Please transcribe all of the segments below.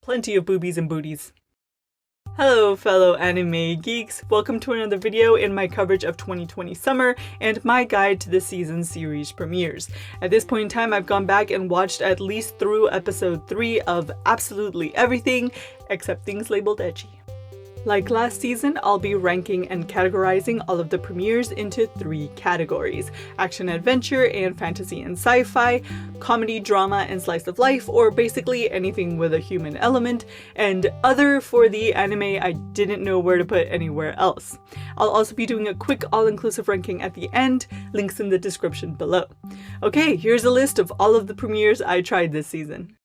Plenty of boobies and booties. Hello fellow anime geeks, welcome to another video in my coverage of 2020 summer and my guide to the season's series premieres. At this point in time I've gone back and watched at least through episode 3 of absolutely everything except things labeled ecchi. Like last season, I'll be ranking and categorizing all of the premieres into 3 categories: action adventure and fantasy and sci-fi, comedy, drama, and slice of life, or basically anything with a human element, and other for the anime I didn't know where to put anywhere else. I'll also be doing a quick all-inclusive ranking at the end, links in the description below. Okay, here's a list of all of the premieres I tried this season.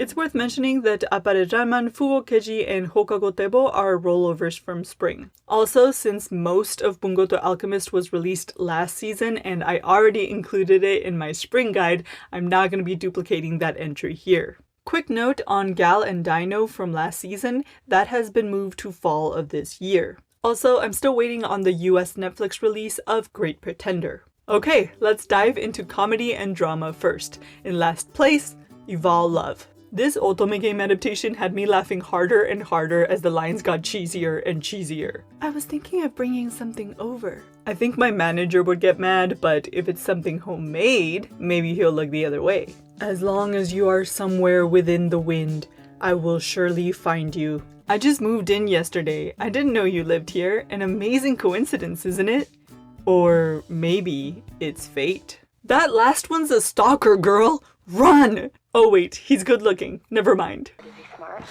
It's worth mentioning that Appare-Ranman, Fugou, Keiji, and Houkago Teibou are rollovers from spring. Also, since most of Bungo to Alchemist was released last season and I already included it in my spring guide, I'm not going to be duplicating that entry here. Quick note on Gal and Dino from last season, that has been moved to fall of this year. Also, I'm still waiting on the US Netflix release of Great Pretender. Okay, let's dive into comedy and drama first. In last place, EVOL Love. This otome game adaptation had me laughing harder and harder as the lines got cheesier and cheesier. I was thinking of bringing something over. I think my manager would get mad, but if it's something homemade, maybe he'll look the other way. As long as you are somewhere within the wind, I will surely find you. I just moved in yesterday. I didn't know you lived here. An amazing coincidence, isn't it? Or maybe it's fate. That last one's a stalker, girl! Run! Oh wait, he's good looking. Never mind. Is he smart?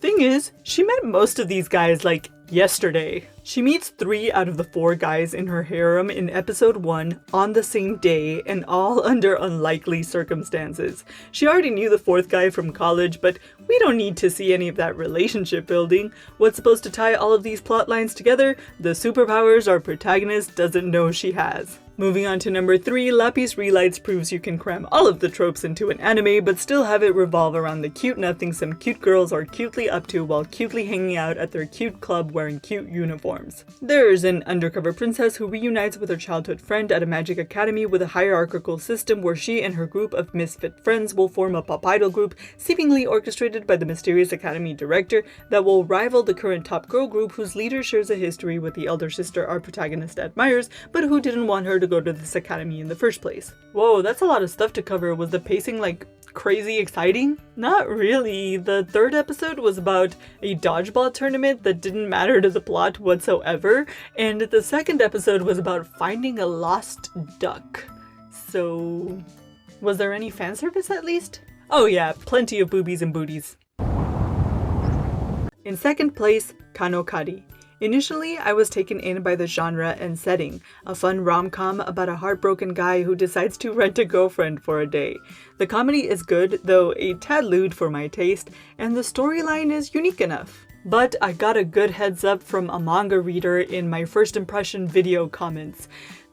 Thing is, she met most of these guys like yesterday. She meets 3 out of the 4 guys in her harem in episode 1 on the same day and all under unlikely circumstances. She already knew the 4th guy from college, but we don't need to see any of that relationship building. What's supposed to tie all of these plot lines together? The superpowers our protagonist doesn't know she has. Moving on to number 3, Lapis Re proves you can cram all of the tropes into an anime but still have it revolve around the cute nothing some cute girls are cutely up to while cutely hanging out at their cute club wearing cute uniforms. There's an undercover princess who reunites with her childhood friend at a magic academy with a hierarchical system where she and her group of misfit friends will form a pop idol group seemingly orchestrated by the mysterious academy director that will rival the current top girl group whose leader shares a history with the elder sister our protagonist admires but who didn't want her to go to this academy in the first place. Whoa, that's a lot of stuff to cover. Was the pacing like crazy exciting? Not really. The 3rd episode was about a dodgeball tournament that didn't matter to the plot whatsoever, and the 2nd episode was about finding a lost duck. So, was there any fan service at least? Oh yeah, plenty of boobies and booties. In 2nd place, KANOKARI. Initially, I was taken in by the genre and setting, a fun rom-com about a heartbroken guy who decides to rent a girlfriend for a day. The comedy is good, though a tad lewd for my taste, and the storyline is unique enough. But I got a good heads up from a manga reader in my first impression video comments.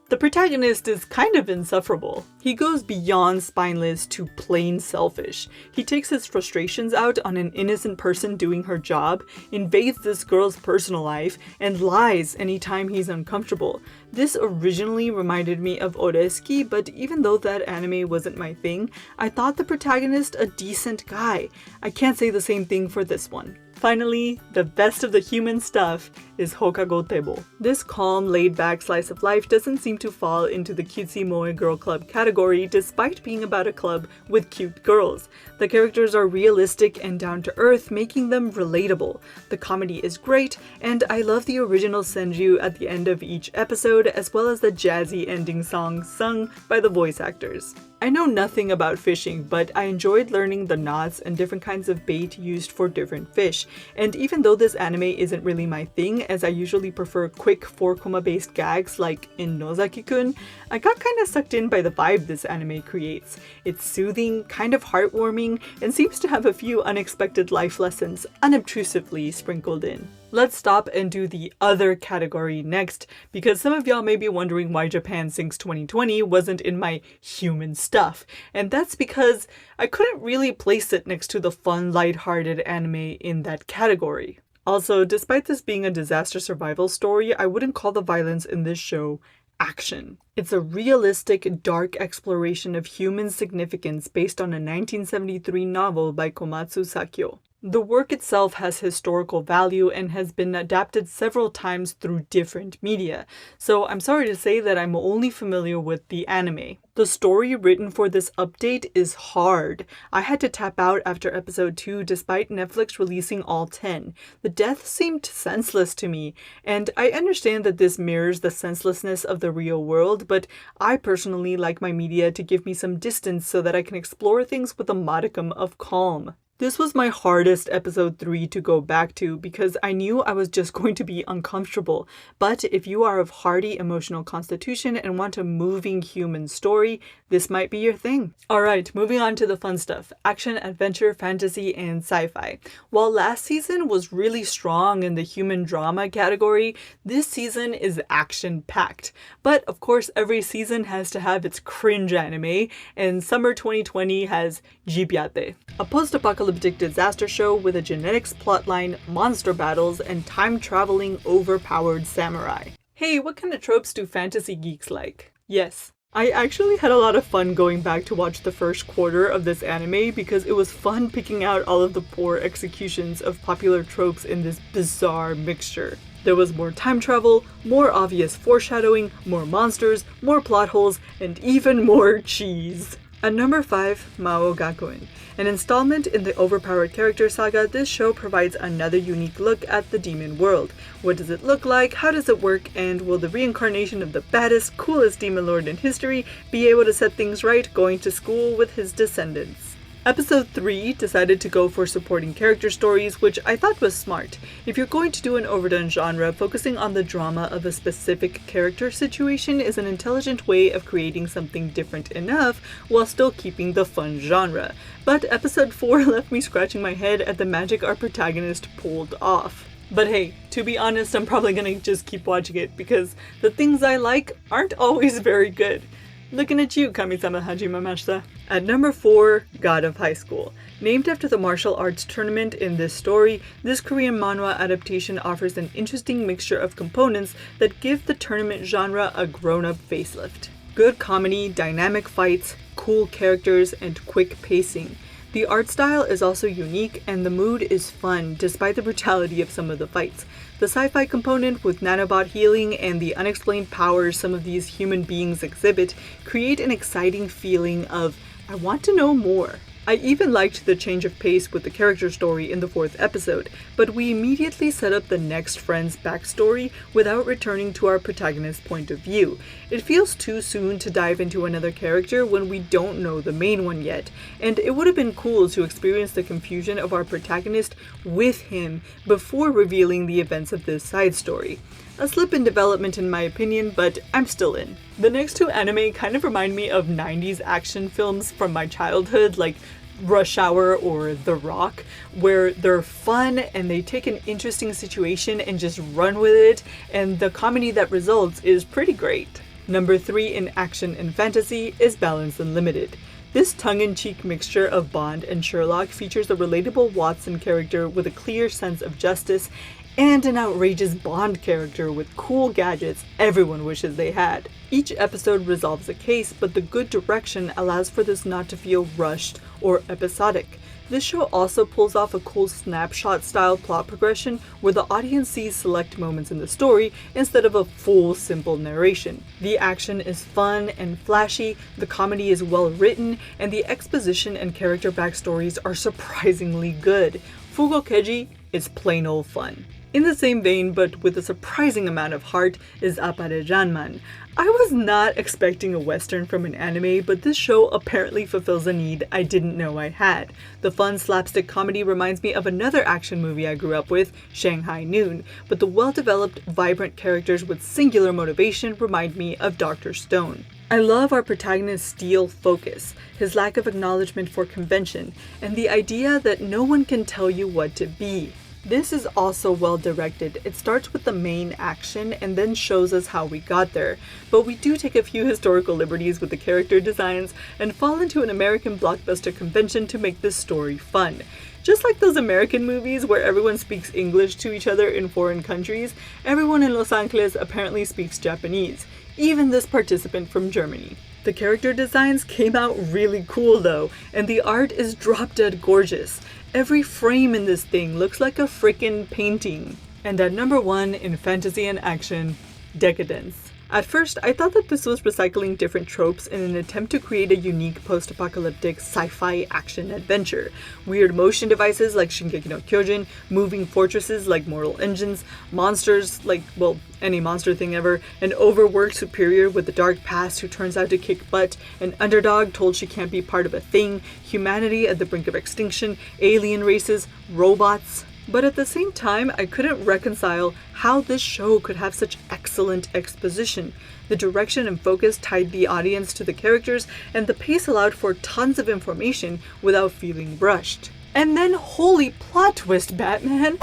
The protagonist is kind of insufferable. He goes beyond spineless to plain selfish. He takes his frustrations out on an innocent person doing her job, invades this girl's personal life, and lies anytime he's uncomfortable. This originally reminded me of Oresuki, but even though that anime wasn't my thing, I thought the protagonist a decent guy. I can't say the same thing for this one. Finally, the best of the human stuff is Houkago Teibou. This calm, laid-back slice of life doesn't seem to fall into the cutesy moe girl club category despite being about a club with cute girls. The characters are realistic and down-to-earth, making them relatable. The comedy is great, and I love the original senju at the end of each episode as well as the jazzy ending song sung by the voice actors. I know nothing about fishing, but I enjoyed learning the knots and different kinds of bait used for different fish. And even though this anime isn't really my thing, as I usually prefer quick 4-koma based gags like in Nozaki-kun, I got kinda sucked in by the vibe this anime creates. It's soothing, kind of heartwarming, and seems to have a few unexpected life lessons unobtrusively sprinkled in. Let's stop and do the other category next, because some of y'all may be wondering why Japan Sinks 2020 wasn't in my human stuff, and that's because I couldn't really place it next to the fun, lighthearted anime in that category. Also, despite this being a disaster survival story, I wouldn't call the violence in this show action. It's a realistic, dark exploration of human significance based on a 1973 novel by Komatsu Sakyo. The work itself has historical value and has been adapted several times through different media, so I'm sorry to say that I'm only familiar with the anime. The story written for this update is hard. I had to tap out after episode 2 despite Netflix releasing all 10. The death seemed senseless to me, and I understand that this mirrors the senselessness of the real world, but I personally like my media to give me some distance so that I can explore things with a modicum of calm. This was my hardest episode 3 to go back to because I knew I was just going to be uncomfortable. But if you are of hardy emotional constitution and want a moving human story, this might be your thing. Alright, moving on to the fun stuff. Action, adventure, fantasy, and sci-fi. While last season was really strong in the human drama category, this season is action-packed. But of course, every season has to have its cringe anime, and summer 2020 has Gibiate, a post-apocalyptic disaster show with a genetics plotline, monster battles, and time-traveling overpowered samurai. Hey, what kind of tropes do fantasy geeks like? Yes. I actually had a lot of fun going back to watch the first quarter of this anime because it was fun picking out all of the poor executions of popular tropes in this bizarre mixture. There was more time travel, more obvious foreshadowing, more monsters, more plot holes, and even more cheese. At number 5, Maou Gakuin. An installment in the overpowered character saga, this show provides another unique look at the demon world. What does it look like? How does it work? And will the reincarnation of the baddest, coolest demon lord in history be able to set things right going to school with his descendants? Episode 3 decided to go for supporting character stories, which I thought was smart. If you're going to do an overdone genre, focusing on the drama of a specific character situation is an intelligent way of creating something different enough while still keeping the fun genre. But episode 4 left me scratching my head at the magic our protagonist pulled off. But hey, to be honest, I'm probably gonna just keep watching it because the things I like aren't always very good. Looking at you, Kami-sama Hajimemashita. At number 4, God of High School. Named after the martial arts tournament in this story, this Korean manhwa adaptation offers an interesting mixture of components that give the tournament genre a grown-up facelift. Good comedy, dynamic fights, cool characters, and quick pacing. The art style is also unique and the mood is fun despite the brutality of some of the fights. The sci-fi component with nanobot healing and the unexplained powers some of these human beings exhibit create an exciting feeling of, I want to know more. I even liked the change of pace with the character story in the 4th episode, but we immediately set up the next friend's backstory without returning to our protagonist's point of view. It feels too soon to dive into another character when we don't know the main one yet, and it would have been cool to experience the confusion of our protagonist with him before revealing the events of this side story. A slip in development in my opinion, but I'm still in. The next 2 anime kind of remind me of 90s action films from my childhood, like Rush Hour or The Rock, where they're fun and they take an interesting situation and just run with it, and the comedy that results is pretty great. Number 3 in action and fantasy is Balance Unlimited. This tongue-in-cheek mixture of Bond and Sherlock features a relatable Watson character with a clear sense of justice and an outrageous Bond character with cool gadgets everyone wishes they had. Each episode resolves a case, but the good direction allows for this not to feel rushed or episodic. This show also pulls off a cool snapshot-style plot progression where the audience sees select moments in the story instead of a full, simple narration. The action is fun and flashy, the comedy is well written, and the exposition and character backstories are surprisingly good. Fugou Keiji is plain old fun. In the same vein, but with a surprising amount of heart, is Appare-Ranman. I was not expecting a western from an anime, but this show apparently fulfills a need I didn't know I had. The fun slapstick comedy reminds me of another action movie I grew up with, Shanghai Noon, but the well-developed, vibrant characters with singular motivation remind me of Dr. Stone. I love our protagonist's steel focus, his lack of acknowledgement for convention, and the idea that no one can tell you what to be. This is also well directed. It starts with the main action and then shows us how we got there, but we do take a few historical liberties with the character designs and fall into an American blockbuster convention to make this story fun. Just like those American movies where everyone speaks English to each other in foreign countries, everyone in Los Angeles apparently speaks Japanese, even this participant from Germany. The character designs came out really cool though, and the art is drop dead gorgeous. Every frame in this thing looks like a freaking painting. And at number 1 in fantasy and action, Deca-Dence. At first, I thought that this was recycling different tropes in an attempt to create a unique post-apocalyptic sci-fi action adventure. Weird motion devices like Shingeki no Kyojin, moving fortresses like Mortal Engines, monsters like, well, any monster thing ever, an overworked superior with a dark past who turns out to kick butt, an underdog told she can't be part of a thing, humanity at the brink of extinction, alien races, robots. But at the same time, I couldn't reconcile how this show could have such excellent exposition. The direction and focus tied the audience to the characters, and the pace allowed for tons of information without feeling rushed. And then holy plot twist, Batman!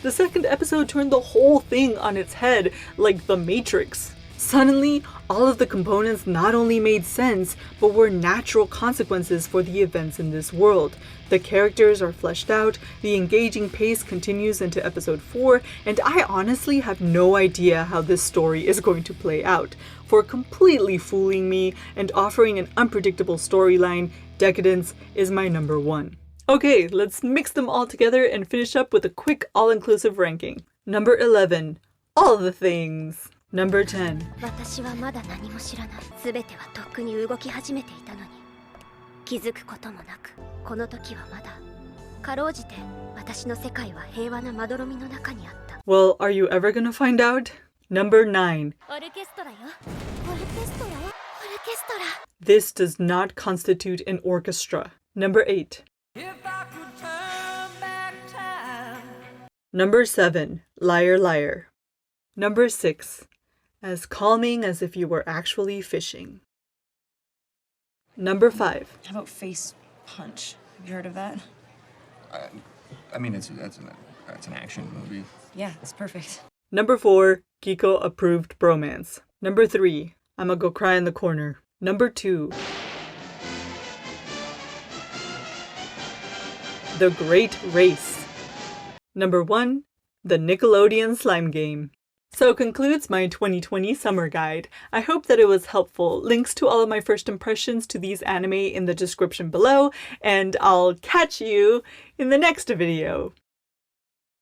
The second episode turned the whole thing on its head, like The Matrix. Suddenly, all of the components not only made sense, but were natural consequences for the events in this world. The characters are fleshed out, the engaging pace continues into episode 4, and I honestly have no idea how this story is going to play out. For completely fooling me and offering an unpredictable storyline, Deca-Dence is my number 1. Okay, let's mix them all together and finish up with a quick all-inclusive ranking. Number 11, all the things. Number 10. 私はまだ何も知らない。すべてはとっくに動き始めていたのに。気づくこともなく、この時はまだ。かろうじて私の世界は平和なまどろみの中にあった。Well, are you ever gonna find out? Number 9. オルケストラよ。オルケストラ？オルケストラ。This does not constitute an orchestra. Number 8. If I could turn back time. Number 7. Liar Liar. Number 6. As calming as if you were actually fishing. Number 5. How about Face Punch? Have you heard of that? I mean, that's an action movie. Yeah, it's perfect. Number 4. Geekko approved bromance. Number 3. I'ma go cry in the corner. Number 2. The Great Race. Number 1. The Nickelodeon Slime Game. So concludes my 2020 summer guide. I hope that it was helpful. Links to all of my first impressions to these anime in the description below, and I'll catch you in the next video.